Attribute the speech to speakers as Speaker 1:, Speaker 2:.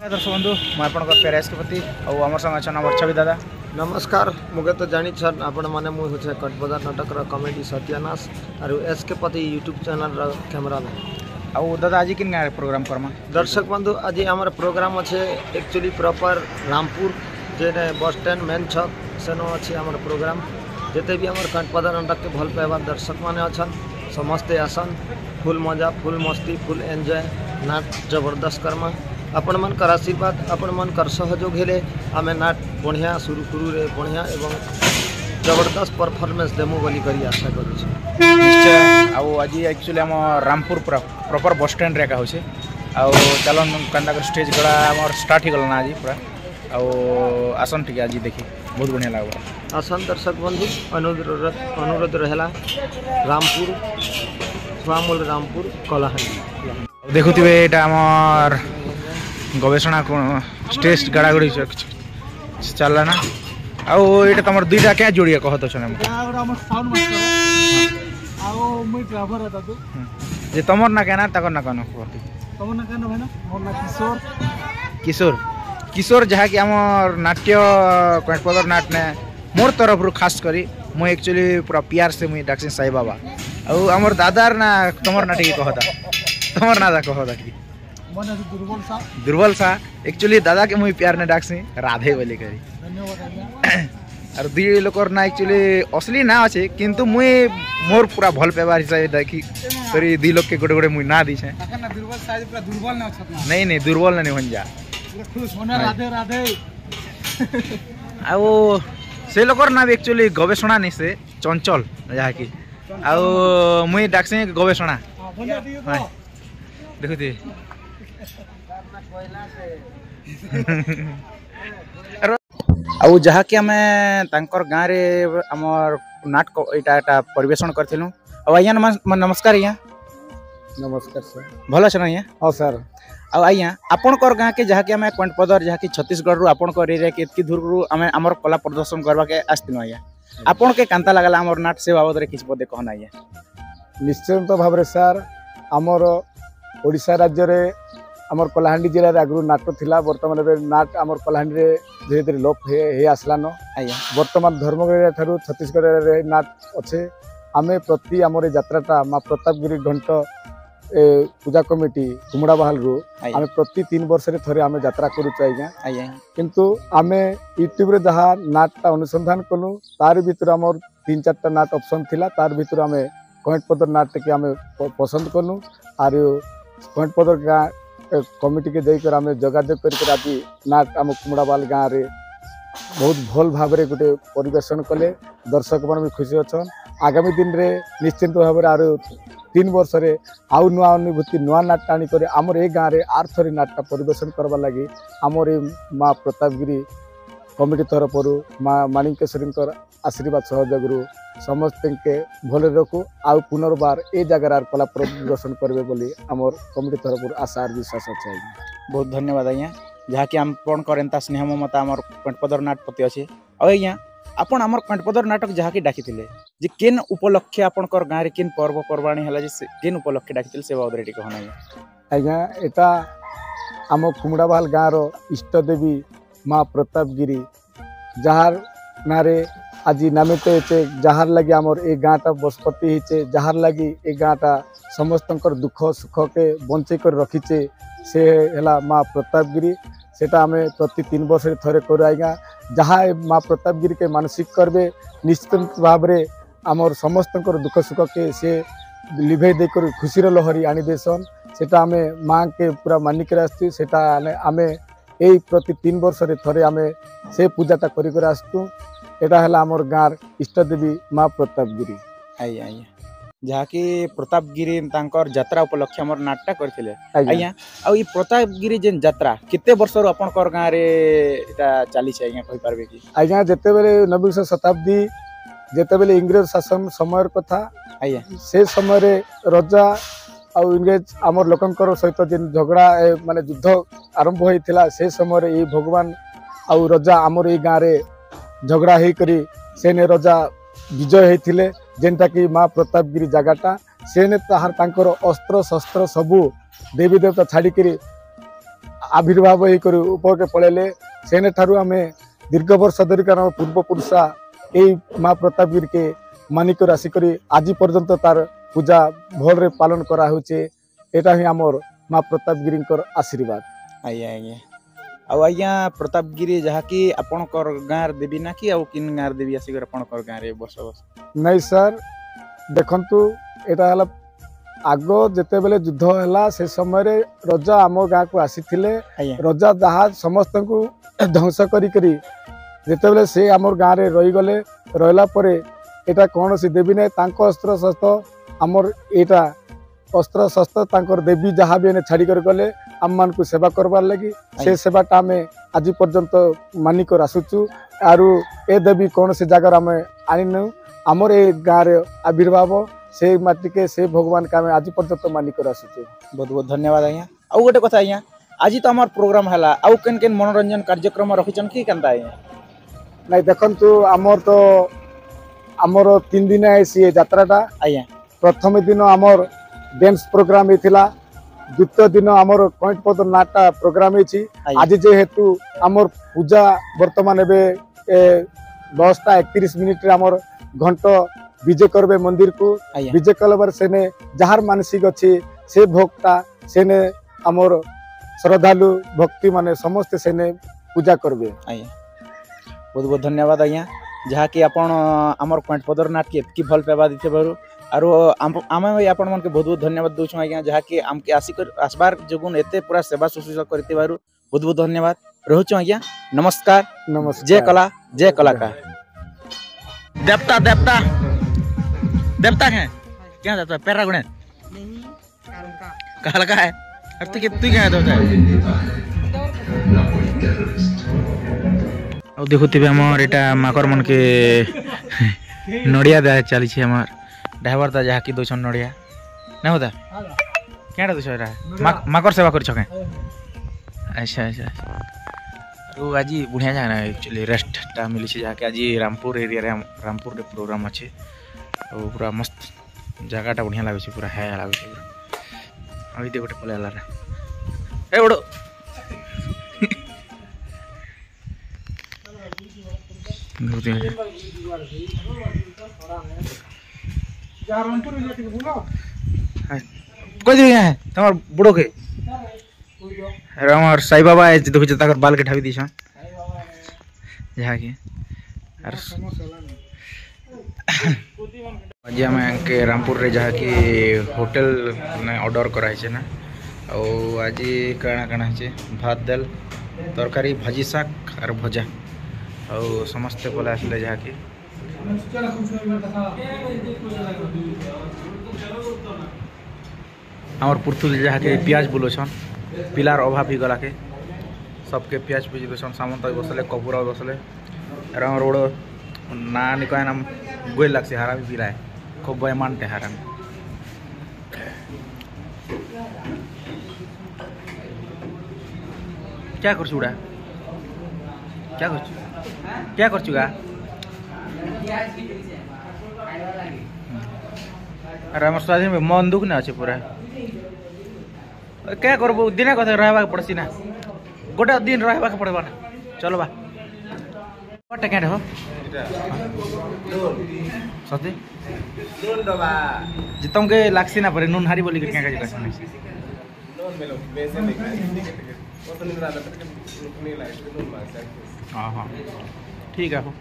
Speaker 1: दर्शक बंधु मुझे पेरेस के प्रति आम संग अच्छा नंबर छवि दादा
Speaker 2: नमस्कार मुझे तो जानी छन आपण माने मुझे कटबजार नाटक कॉमेडी सत्यानाश और एस के पति यूट्यूब चैनल कैमरामैन
Speaker 1: आउ दादा आज किन प्रोग्राम करमा
Speaker 2: दर्शक बंधु आज आम प्रोग्राम अच्छे एक्चुअली प्रॉपर रामपुर जेने बस स्टैंड मेन छक सेनो अच्छे आम प्रोग्राम जिते भी आम कटबजार नाटक के भल पाइबार दर्शक माने अच्छा समस्ते आसन फुल मजा फुल मस्ती फुल एंजॉय नाट जबरदस्त कर्मा आपण मन कर आशीर्वाद आपण मन कर सहयोग हेले आम नाट बढ़िया सुरुखुरु रे बढ़िया एवं जबरदस्त परफॉर्मेंस देमु बोली करी आशा करू
Speaker 1: निश्चय आउ आज एक्चुअली आम रामपुर प्रॉपर बस स्टैंड रे का होचे आउ चलन कंदा कर स्टेज गला हमर स्टार्ट ही गलना आज पूरा आउ आसन ठीक आज देखी बहुत बढ़िया लागबा
Speaker 2: आसन दर्शक बंधु अनुरोध रहला रामपुर स्वामूल रामपुर कलाहांडी
Speaker 1: देखुथिबे एटा हमर गवेषणा स्टेज गाड़ा गुड़ी चलना आउ ये तुम दुईटा क्या जोड़िया कहत जे तुमर ना क्या तक ना कौन किशोर किशोर जहाँ कि आम नाट्य कटपदर नाट ने मोर तरफ रू खास करी मुझे एक्चुअली पूरा प्यार से मुझे डाकसी साई बाबा आउ आमर दादार ना तुमर ना ठीक कहता तुमर ना कहता कि दुर्बल सा एक्चुअली दादा के मुझे प्यार ने डाकसी राधे बोली करी और दी लोकर ना एक्चुअली असली ना अच्छे किंतु मुझे मोर पूरा भल पेबार हिसाब देखी तरी दी लोग के गोटे गोटे मुझे ना दी छे नहीं दुर्बल नहीं बन जा आउ से लोकर ना भी एक्चुअली गवेषणा नहीं से चंचल जहाँ कि आउ मुझे डाकसी गवेषणा देखुती आउ जहाँ कि आमे तांकर गाँव रे आमर नाटक इटा परिवेशन करथिलु आ आइया नमस्कार आइया
Speaker 2: नमस्कार सर
Speaker 1: भल अच्छे आइया
Speaker 2: हाँ सर
Speaker 1: आइया आपणकर गाँव के जहाँ कि आमे कंटपदर जहाँ कि छत्तीसगढ़ रु आपन एरिया के एतकी दूर रु आमे आमर कला प्रदर्शन करवा के आस्तिनु आइया आपन के कांता लागला आमर नाट से बाबद रे किछ पदे कहना आइया
Speaker 2: निश्चिंत भाव में सर आमर ओडिशा राज्य रे आमर कलाहांडी जिले में आगु नाट थिला वर्तमान नाट आमर कलाहांडी रे धीरे धीरे लोप हे आसलान
Speaker 1: आइया
Speaker 2: वर्तमान धर्मगढ़ ठारू छत्तीसगढ़ रे नाट अच्छे आमे प्रति आमर यात्राटा माँ प्रतापगिरी घंट पूजा कमिटी कुमड़ा बहाल रु आमे प्रति 3 वर्ष रे थरे आमे यात्रा करू चाहिए किंतु आमे यूट्यूब रे जहाँ नाटटा अनुसंधान कलु तार भीतर आमर 3-4टा नाट ऑप्शन थिला तार भीतर आमे कटपदर नाट के आमे पसंद कलु आर कटपदर गाँ कमिटी के देकर आमे जोगाजोग कर आज नाट आम कुमड़ाबाल गाँव रे बहुत भल भाव रे गोटे परिवेशन कले दर्शक मन भी खुशी अच्छा आगामी दिन रे निश्चिंत भाव में आर 3 वर्ष रे आउ नुआ अनुभूति नुआ नाट आनी करे आमर ए गाँव रे आर थरी नाटटा परिवेशन करवा लगी आमर ए माँ प्रतापगिरी कमिटी तरफ माँ माणिकेश्वरी आशीर्वाद सहयोग समस्त के भले रखू आउ पुनर्बार ए जगह कला प्रदर्शन करेंगे बोली आमर कमिटी तरफ आशा और विश्वास अच्छे
Speaker 1: बहुत धन्यवाद आज्ञा जहाँ कि आम करें स्नेह ममता आम कंटपदर नाट प्रति अच्छे आज्ञा आपण आमर कंटपदर नाटक जहाँ कि डाकी जे केन उपलक्ष्य आपणकर गाँव केन पर्वपर्वाणी है केन उपलक्ष्य डाकी से बाबद रे कहना
Speaker 2: आज्ञा एटा आम कुमड़ाबाल गाँव इष्ट देवी माँ प्रतापगिरी जार नारे आज नामित होचे जार लगी आमर ए गाँटा बसपति होचे जार लगी ए गाँटा समस्त दुख सुख के बंचे कर रखीचे से है माँ प्रतापगिरी सेटा आमे प्रति 3 वर्ष थरे करू आज्ञा जहाँ माँ प्रतापगिरी के मानसिक करबे निश्चित भाव में आमर समस्त दुख सुख के से लिभे देकर खुशीर लहरी आनी देसन सेटा आमे माँ के पूरा मानिक आसती सेटा आमे यही प्रति 3 वर्ष थरे आमे से पूजाटा कर आसतु एटा है आमर गाँव इष्ट देवी माँ प्रतापगिरी
Speaker 1: आइया आइया जहाँ कि प्रतापगिरी तांकर यात्रा उपलक्ष्य आमर नाटटा करथिले आइया आ ई प्रतापगिरी जेन यात्रा केते वर्ष रो आपनकर गाँव रे एटा चली छै आइया कहि पारबे कि
Speaker 2: आइया जेते बेले 19वीं शताब्दी जेते बेले इंग्रेज शासन समय कथा
Speaker 1: आइया
Speaker 2: से समय रे राजा आ इंग्रेज आमर लोकंकर सहित जेन झगड़ा माने युद्ध आरंभ होइथिला से समय रे ई भगवान आ राजा आमर ई गाँव रे झगड़ा हे करी सेने राजा विजय होते जेनटा कि माँ प्रतापगिरी जगटा सेने ताहार तांकर अस्त्र शस्त्र सबू देवी देवता छाड़ी आविर्भाव होकर ऊपर के पड़ेले सेने ठारू आम दीर्घ वर्ष धरिक पूर्वपुरुषा यही माँ प्रतापगिरी के मानिक आसिक आज पर्यंत तार पूजा भल पालन करा यहाँ ही आमर माँ प्रतापगिरी आशीर्वाद।
Speaker 1: आज्ञा आज्ञा आज्ञा प्रतापगिरी जहाँकि आपणकर गाँव देवी ना कि आउ किन गाँव देवी आसिक आपणकर गाँव रे बस बस
Speaker 2: नहीं सर देखंतु एटा हला आग जेते बेले युद्ध है से समय रे रजा आम गाँव को आसीथिले रजा जहाँ समस्त को ध्वंस करी जेते बेले से आमर गाँव रे रही गले रहला परे एटा कौन सी देवी ने तांको अस्त्र शस्त्र आमर एटा अस्त्र शस्त्र तांकर देवी जहाँ भी छाड़ी कर गले आम मान को सेवा करबार लगी से सेवाटा आम आज पर्यंत मानिक आसुचु आरु ए देवी कौन से जगार आम आनिनु आमर ए गाँव रे आविर्भाव से माटी के से भगवान का आज पर्यंत मानिक आसुचु।
Speaker 1: बहुत बहुत धन्यवाद आज्ञा। आउ गोटे कथा आज्ञा आज तो आमर प्रोग्राम है आउ केन केन मनोरंजन कार्यक्रम रखिछन कि केनता आज्ञा
Speaker 2: नहीं देखंतु आमर तो आमर 3 दिन है सी यात्राटा
Speaker 1: आज्ञा
Speaker 2: प्रथम दिन आमर डांस प्रोग्राम होता द्वितीय दिन आमर कईट पद नाटा प्रोग्राम होती आज जेहेतु आमर पूजा वर्तमान एबे 10:31 आमर घंट विजय करबे मंदिर को विजय कलबर सेने जहार मानसिक अच्छी से भोगटा सेने आमर श्रद्धालु भक्ति माने समस्त सेने पूजा करबे।
Speaker 1: बहुत बहुत धन्यवाद आज्ञा जहाँ कि आपण आमर पॉइंट पदर नाट के एतकी भल पेवा दीते बारू आरो आम आपण मन के बहुत बहुत धन्यवाद दूँ आज्ञा जहाँ कि आमके आसबार जोगुन एते पूरा सेवा शुश्रूषा करते बारू बहुत बहुत धन्यवाद रोचु आज्ञा। नमस्कार
Speaker 2: नमस्कार
Speaker 1: जय कला जय कलाकार। देवता देवता देवता है क्या देवता पैरा गुणे कालका है अब तू क्या देवता अब देखुवे आमर यहाँ माकर मन के नड़िया दे चली आमर ड्राइवर ता जहाँ कि दौन नड़िया नहीं होता क्या दूस माकर सेवा कर छके अच्छा अच्छा तो आज बढ़िया जगह एक्चुअली रेस्टा मिली जहाँ कि आज रामपुर एरिया रामपुर प्रोग्राम अच्छे और पूरा मस्त जगहटा बढ़िया लगे पूरा है लगे पूरा अभी गोटे पलैला ए बड़ो कोई दिखे है तुम्हार बुढ़ो के हमार साई बाबा देखो बाल के ठावी दी जहाँ की आज आम के रामपुर रे जहाँ की होटल ने ऑर्डर कराई ना और आज काଣା काଣା है भात दाल तरकारी भाजी शाक और भजा और समस्ते बोले आसले जहाँ की आमर पुरथुल जहाँ के पियाज बुलोछन पिलार अभाव ही गला के सबके पियाज पूजी देसन सामंत बसले कपूर बसले आमर बड़ ना निकय नाम गोल लागसे हारा भी पिलाए खूब बय मानते हारा क्या कर चुड़ा क्या कर चुगा अरे हमारे स्वाधीन में मन दुख ना अच्छे पूरा क्या करबो दिन कथा रहबा पड़सी ना गोटे दिन रहबा के पड़बा ना चलो बा कटे क्या हो सते नून दबा जितम के लाक्सी ना परे नून हारी बोली के क्या का नून मेलो वैसे नहीं वो तो नहीं रहा था नहीं लाइट नून मार हां ठीक है हो।